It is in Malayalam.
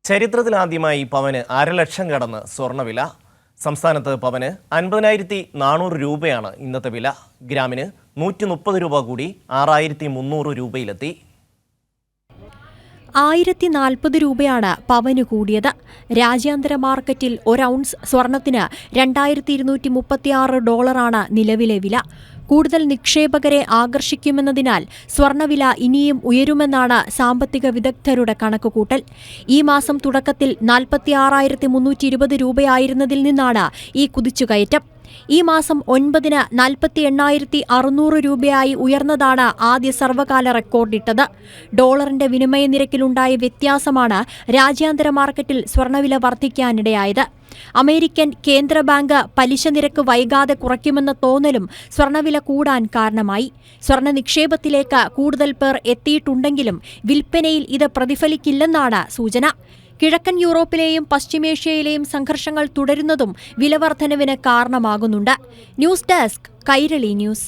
ചരിത്രത്തിലാദ്യമായി പവന് 1,00,000 കടന്ന് സ്വർണ്ണവില. സംസ്ഥാനത്ത് പവന് 50,400 രൂപയാണ് ഇന്നത്തെ വില. ഗ്രാമിന് 130 രൂപ കൂടി 6,300 രൂപയിലെത്തി. 1,040 രൂപയാണ് പവന് കൂടിയത്. രാജ്യാന്തര മാർക്കറ്റിൽ ഒരൗൺസ് സ്വർണത്തിന് $2,236 നിലവിലെ വില. കൂടുതൽ നിക്ഷേപകരെ ആകർഷിക്കുമെന്നതിനാൽ സ്വർണ്ണവില ഇനിയും ഉയരുമെന്നാണ് സാമ്പത്തിക വിദഗ്ധരുടെ കണക്കുകൂട്ടൽ. ഈ മാസം തുടക്കത്തിൽ 46,320 രൂപയായിരുന്നതിൽ നിന്നാണ് ഈ കുതിച്ചുകയറ്റം. ഈ മാസം 9-ന് 48,600 രൂപയായി ഉയർന്നതാണ് ആദ്യ സർവകാല റെക്കോർഡിട്ടത്. ഡോളറിന്റെ വിനിമയ നിരക്കിലുണ്ടായ വ്യത്യാസമാണ് രാജ്യാന്തര മാർക്കറ്റിൽ സ്വർണ്ണവില വർദ്ധിക്കാനിടയായത്. അമേരിക്കൻ കേന്ദ്ര ബാങ്ക് പലിശ നിരക്ക് വൈകാതെ കുറയ്ക്കുമെന്ന തോന്നലും സ്വർണ്ണവില കൂടാൻ കാരണമായി. സ്വർണ്ണ നിക്ഷേപത്തിലേക്ക് കൂടുതൽ പേർ എത്തിയിട്ടുണ്ടെങ്കിലും വിൽപ്പനയിൽ ഇത് പ്രതിഫലിക്കില്ലെന്നാണ് സൂചന. കിഴക്കൻ യൂറോപ്പിലെയും പശ്ചിമേഷ്യയിലെയും സംഘർഷങ്ങൾ തുടരുന്നതും വിലവർദ്ധനവിന് കാരണമാകുന്നുണ്ട്. News desk, Kairali news.